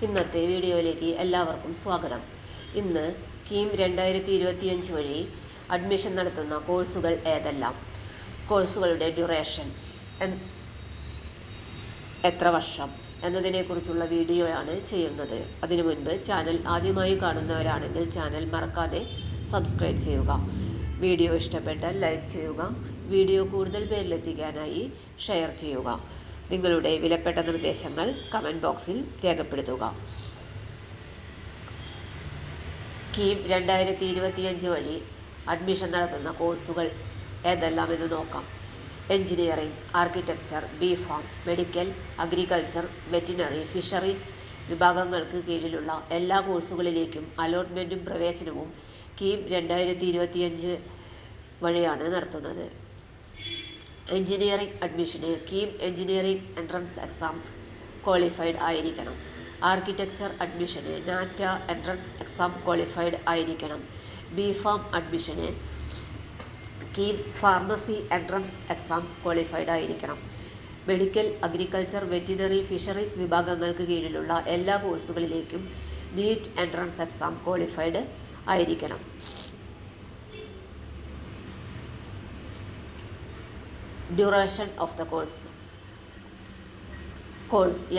ഇന്നത്തെ വീഡിയോയിലേക്ക് എല്ലാവർക്കും സ്വാഗതം. ഇന്ന് കീം 2025 വഴി അഡ്മിഷൻ നടത്തുന്ന കോഴ്സുകൾ ഏതെല്ലാം, കോഴ്സുകളുടെ ഡ്യൂറേഷൻ എത്ര വർഷം എന്നതിനെക്കുറിച്ചുള്ള വീഡിയോയാണ് ചെയ്യുന്നത്. അതിനു മുൻപ് ചാനൽ ആദ്യമായി കാണുന്നവരാണെങ്കിൽ ചാനൽ മറക്കാതെ സബ്സ്ക്രൈബ് ചെയ്യുക. വീഡിയോ ഇഷ്ടപ്പെട്ടാൽ ലൈക്ക് ചെയ്യുക. വീഡിയോ കൂടുതൽ പേരിലെത്തിക്കാനായി ഷെയർ ചെയ്യുക. നിങ്ങളുടെ വിലപ്പെട്ട നിർദ്ദേശങ്ങൾ കമൻറ്റ് ബോക്സിൽ രേഖപ്പെടുത്തുക. കീം 2025 വഴി അഡ്മിഷൻ നടത്തുന്ന കോഴ്സുകൾ ഏതെല്ലാമെന്ന് നോക്കാം. Engineering, architecture, B Pharm, medical, agriculture, veterinary, fisheries വിഭാഗങ്ങൾക്ക് കീഴിലുള്ള എല്ലാ കോഴ്സുകളിലേക്കും അലോട്ട്മെൻറ്റും പ്രവേശനവും കീം 2025 വഴിയാണ് നടത്തുന്നത്. എഞ്ചിനീയറിംഗ് അഡ്മിഷന് KEAM engineering entrance exam qualified ആയിരിക്കണം. ആർക്കിടെക്ചർ അഡ്മിഷന് നാറ്റ എൻട്രൻസ് എക്സാം ക്വാളിഫൈഡ് ആയിരിക്കണം. ബി.ഫാം അഡ്മിഷന് KEAM pharmacy entrance exam qualified ആയിരിക്കണം. മെഡിക്കൽ, അഗ്രികൾച്ചർ, വെറ്റിനറി, ഫിഷറീസ് വിഭാഗങ്ങൾക്ക് കീഴിലുള്ള എല്ലാ കോഴ്സുകളിലേക്കും നീറ്റ് എൻട്രൻസ് എക്സാം ക്വാളിഫൈഡ് ആയിരിക്കണം. Duration of the course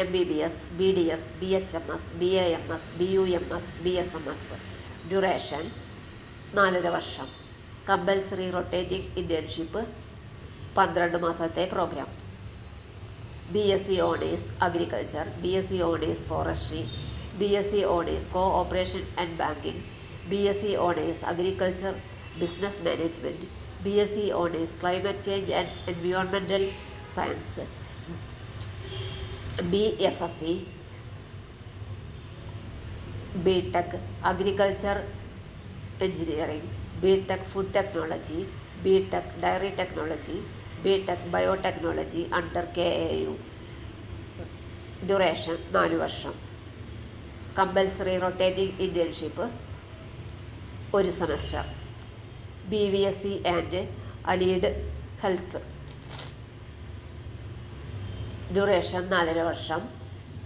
MBBS, BDS, BHMS, BAMS, BUMS, BSMS. Duration 4.5 വർഷം. കമ്പൽസറി റൊട്ടേറ്റിംഗ് ഇൻറ്റേൺഷിപ്പ് 12 മാസത്തെ programme. BSc honours agriculture, BSc honours forestry, BSc honours cooperation and banking, BSc honours agriculture business management, BSc honours climate change and environmental science, BFSc, BTech agriculture engineering, BTech food technology, BTech dairy technology, BTech biotechnology under KAU. Duration 4 വർഷം. Compulsory rotating internship 1 semester. BVSc and allied health. Duration 4.5 വർഷം.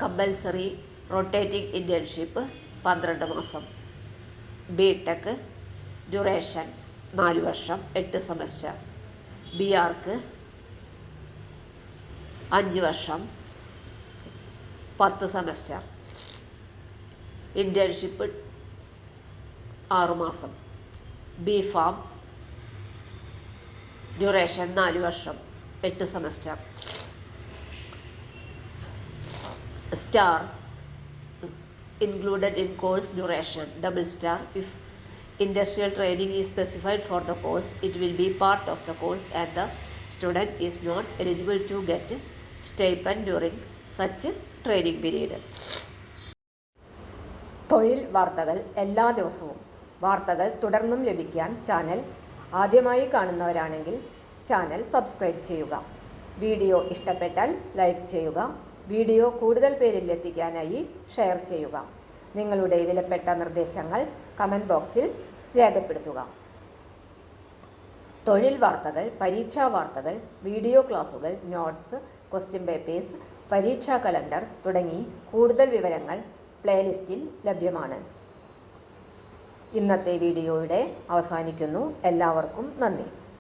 Compulsory rotating internship 12 മാസം. BTech duration 4 വർഷം 8 semester. BArch 5 വർഷം 10 semester. Internship 6 മാസം. B.Pharm duration 4 വർഷം 8 semester. Star included in course duration. Double star if industrial training is specified for the course, it will be part of the course and the student is not eligible to get stipend during such training period. തൊഴിൽ വാർത്തകൾ എല്ലാ ദിവസവും. വാർത്തകൾ തുടർന്നും ലഭിക്കാൻ channel ആദ്യമായി കാണുന്നവരാണെങ്കിൽ channel subscribe ചെയ്യുക. വീഡിയോ ഇഷ്ടപ്പെട്ടാൽ ലൈക്ക് ചെയ്യുക. വീഡിയോ കൂടുതൽ പേരിൽ എത്തിക്കാനായി ഷെയർ ചെയ്യുക. നിങ്ങളുടെ വിലപ്പെട്ട നിർദ്ദേശങ്ങൾ കമൻറ്റ് ബോക്സിൽ രേഖപ്പെടുത്തുക. തൊഴിൽ വാർത്തകൾ, പരീക്ഷാ വാർത്തകൾ, വീഡിയോ ക്ലാസുകൾ, നോട്ട്സ്, ക്വസ്റ്റ്യൻ പേപ്പേഴ്സ്, പരീക്ഷാ കലണ്ടർ തുടങ്ങി കൂടുതൽ വിവരങ്ങൾ പ്ലേലിസ്റ്റിൽ ലഭ്യമാണ്. ഇന്നത്തെ വീഡിയോയുടെ അവസാനിക്കുന്നു. എല്ലാവർക്കും നന്ദി.